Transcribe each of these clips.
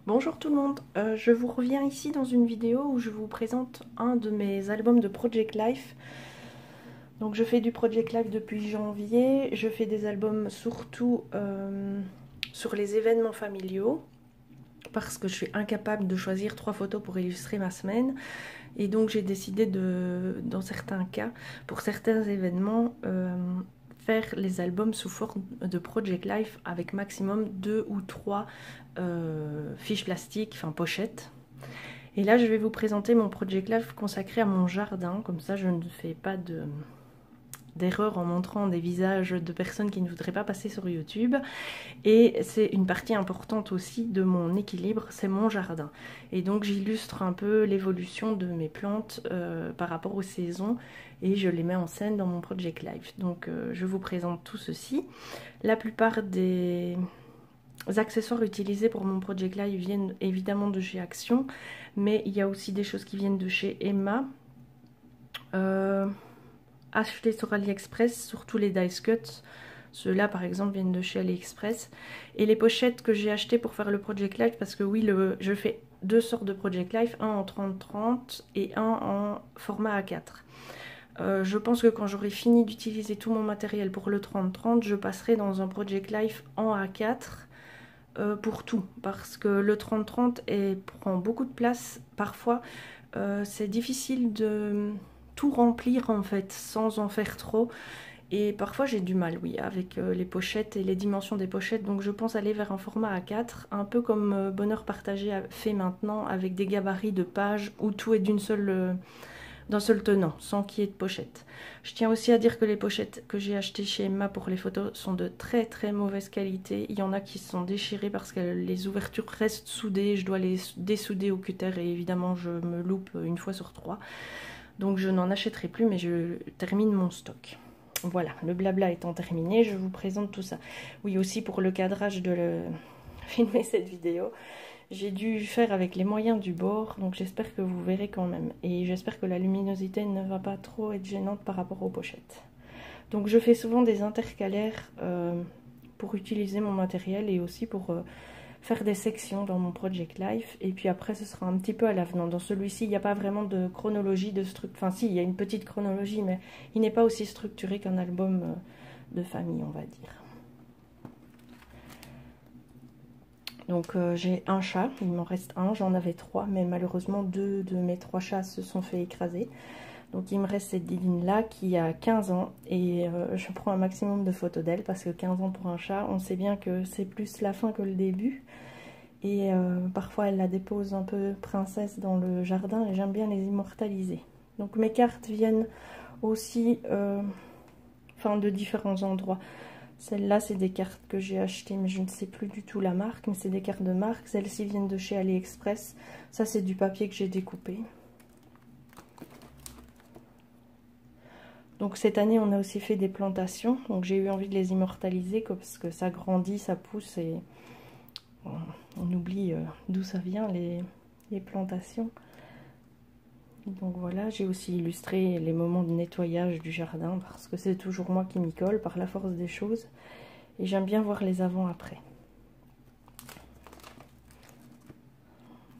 Bonjour tout le monde, je vous reviens ici dans une vidéo où je vous présente un de mes albums de Project Life. Donc je fais du Project Life depuis janvier, je fais des albums surtout sur les événements familiaux parce que je suis incapable de choisir 3 photos pour illustrer ma semaine. Et donc j'ai décidé dans certains cas, pour certains événements, faire les albums sous forme de Project Life avec maximum 2 ou 3 fiches plastiques, enfin pochettes. Et là je vais vous présenter mon Project Life consacré à mon jardin, comme ça je ne fais pas d'erreur en montrant des visages de personnes qui ne voudraient pas passer sur YouTube. Et c'est une partie importante aussi de mon équilibre, c'est mon jardin. Et donc j'illustre un peu l'évolution de mes plantes par rapport aux saisons et je les mets en scène dans mon Project Life. Donc je vous présente tout ceci. La plupart des accessoires utilisés pour mon Project Life viennent évidemment de chez Action, mais il y a aussi des choses qui viennent de chez Emma. Acheté sur AliExpress, surtout les dice cuts. Ceux-là par exemple viennent de chez AliExpress. Et les pochettes que j'ai achetées pour faire le Project Life, parce que oui, je fais deux sortes de Project Life, un en 30-30 et un en format A4. Je pense que quand j'aurai fini d'utiliser tout mon matériel pour le 30-30, je passerai dans un Project Life en A4 pour tout. Parce que le 30-30 prend beaucoup de place. Parfois, c'est difficile de tout remplir en fait, sans en faire trop. Et parfois j'ai du mal, oui, avec les pochettes et les dimensions des pochettes. Donc je pense aller vers un format A4, un peu comme Bonheur Partagé fait maintenant, avec des gabarits de pages où tout est d'un seul tenant, sans qu'il y ait de pochette. Je tiens aussi à dire que les pochettes que j'ai achetées chez Emma pour les photos sont de très très mauvaise qualité. Il y en a qui sont déchirées parce que les ouvertures restent soudées. Je dois les dessouder au cutter et évidemment je me loupe une fois sur 3. Donc je n'en achèterai plus, mais je termine mon stock. Voilà, le blabla étant terminé, je vous présente tout ça. Oui, aussi pour le cadrage de filmer cette vidéo, j'ai dû faire avec les moyens du bord, donc j'espère que vous verrez quand même. Et j'espère que la luminosité ne va pas trop être gênante par rapport aux pochettes. Donc je fais souvent des intercalaires pour utiliser mon matériel et aussi pour faire des sections dans mon Project Life. Et puis après ce sera un petit peu à l'avenant. Dans celui-ci il n'y a pas vraiment de chronologie, de structure. Enfin si, il y a une petite chronologie, mais il n'est pas aussi structuré qu'un album de famille, on va dire. Donc j'ai un chat, il m'en reste un, j'en avais 3, mais malheureusement 2 de mes 3 chats se sont fait écraser. Donc il me reste cette Didine là qui a 15 ans et je prends un maximum de photos d'elle parce que 15 ans pour un chat, on sait bien que c'est plus la fin que le début. Et parfois elle la dépose un peu princesse dans le jardin et j'aime bien les immortaliser. Donc mes cartes viennent aussi de différents endroits. Celles-là c'est des cartes que j'ai achetées mais je ne sais plus du tout la marque, mais c'est des cartes de marque. Celles-ci viennent de chez AliExpress. Ça c'est du papier que j'ai découpé. Donc cette année on a aussi fait des plantations, donc j'ai eu envie de les immortaliser parce que ça grandit, ça pousse et on oublie d'où ça vient les plantations. Donc voilà, j'ai aussi illustré les moments de nettoyage du jardin parce que c'est toujours moi qui m'y colle par la force des choses et j'aime bien voir les avant-après.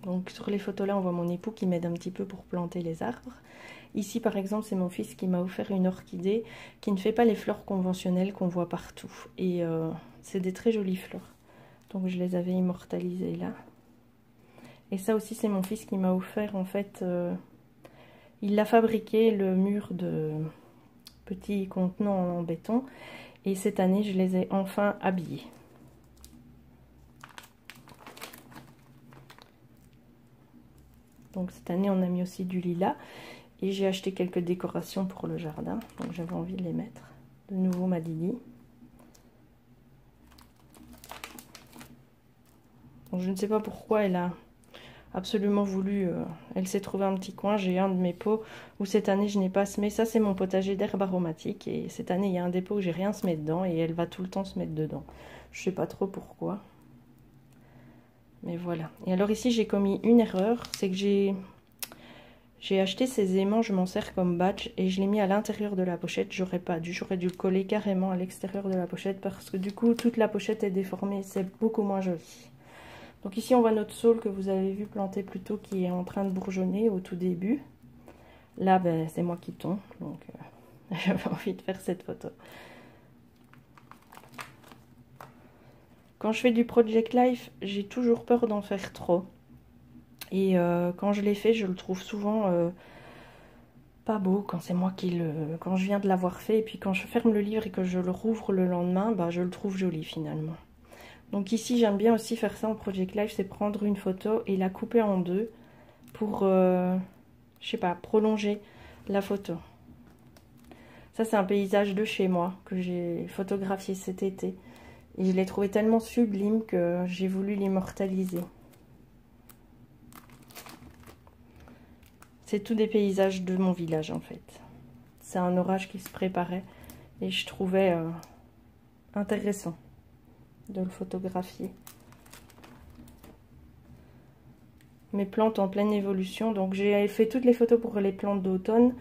Donc sur les photos là on voit mon époux qui m'aide un petit peu pour planter les arbres. Ici par exemple c'est mon fils qui m'a offert une orchidée qui ne fait pas les fleurs conventionnelles qu'on voit partout. Et c'est des très jolies fleurs. Donc je les avais immortalisées là. Et ça aussi c'est mon fils qui m'a offert en fait. Il a fabriqué le mur de petits contenants en béton. Et cette année je les ai enfin habillés. Donc cette année on a mis aussi du lilas. Et j'ai acheté quelques décorations pour le jardin. Donc j'avais envie de les mettre. De nouveau ma Didi. Donc, je ne sais pas pourquoi elle a absolument voulu... elle s'est trouvée un petit coin. J'ai un de mes pots où cette année je n'ai pas semé. Ça c'est mon potager d'herbes aromatiques. Et cette année il y a un dépôt où j'ai rien semé dedans. Et elle va tout le temps se mettre dedans. Je ne sais pas trop pourquoi. Mais voilà. Et alors ici j'ai commis une erreur. C'est que j'ai acheté ces aimants, je m'en sers comme badge et je l'ai mis à l'intérieur de la pochette. J'aurais dû le coller carrément à l'extérieur de la pochette parce que du coup toute la pochette est déformée, c'est beaucoup moins joli. Donc ici on voit notre saule que vous avez vu planter plus tôt qui est en train de bourgeonner au tout début. Là ben, c'est moi qui tombe, donc j'avais envie de faire cette photo. Quand je fais du Project Life, j'ai toujours peur d'en faire trop. Et quand je l'ai fait, je le trouve souvent pas beau quand c'est moi qui quand je viens de l'avoir fait. Et puis quand je ferme le livre et que je le rouvre le lendemain, bah, je le trouve joli finalement. Donc ici, j'aime bien aussi faire ça en Project Life, c'est prendre une photo et la couper en deux pour, je sais pas, prolonger la photo. Ça, c'est un paysage de chez moi que j'ai photographié cet été. Et je l'ai trouvé tellement sublime que j'ai voulu l'immortaliser. C'est tous des paysages de mon village en fait. C'est un orage qui se préparait et je trouvais intéressant de le photographier. Mes plantes en pleine évolution, donc j'ai fait toutes les photos pour les plantes d'automne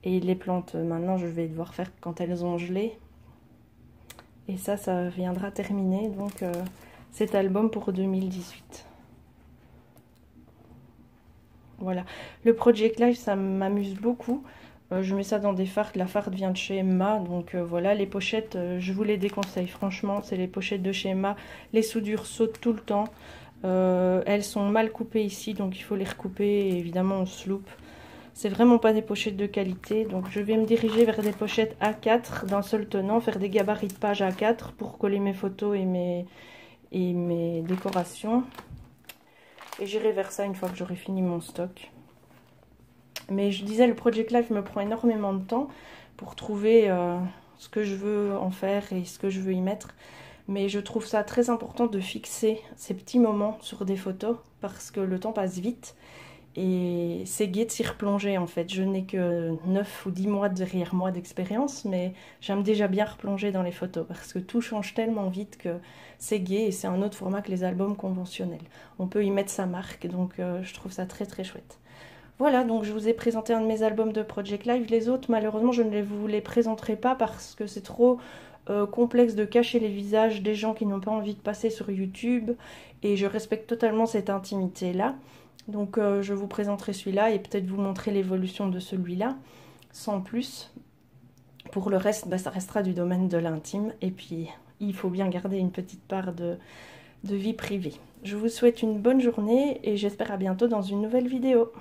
et les plantes maintenant je vais devoir faire quand elles ont gelé. Et ça viendra terminer donc cet album pour 2018. Voilà, le Project Life ça m'amuse beaucoup. Je mets ça dans des fardes, la farde vient de chez Emma, donc voilà, les pochettes, je vous les déconseille, franchement, c'est les pochettes de chez Emma, les soudures sautent tout le temps, elles sont mal coupées ici, donc il faut les recouper, et évidemment on se loupe. C'est vraiment pas des pochettes de qualité, donc je vais me diriger vers des pochettes A4 d'un seul tenant, faire des gabarits de page A4 pour coller mes photos et mes décorations. Et j'irai vers ça une fois que j'aurai fini mon stock. Mais je disais, le Project Life me prend énormément de temps pour trouver ce que je veux en faire et ce que je veux y mettre. Mais je trouve ça très important de fixer ces petits moments sur des photos parce que le temps passe vite et c'est gai de s'y replonger en fait. Je n'ai que 9 ou 10 mois derrière moi d'expérience, mais j'aime déjà bien replonger dans les photos parce que tout change tellement vite que c'est gai et c'est un autre format que les albums conventionnels. On peut y mettre sa marque, donc je trouve ça très très chouette. Voilà, donc je vous ai présenté un de mes albums de Project Life. Les autres, malheureusement, je ne vous les présenterai pas parce que c'est trop complexe de cacher les visages des gens qui n'ont pas envie de passer sur YouTube. Et je respecte totalement cette intimité-là. Donc je vous présenterai celui-là et peut-être vous montrer l'évolution de celui-là, sans plus. Pour le reste, bah, ça restera du domaine de l'intime. Et puis, il faut bien garder une petite part de vie privée. Je vous souhaite une bonne journée et j'espère à bientôt dans une nouvelle vidéo.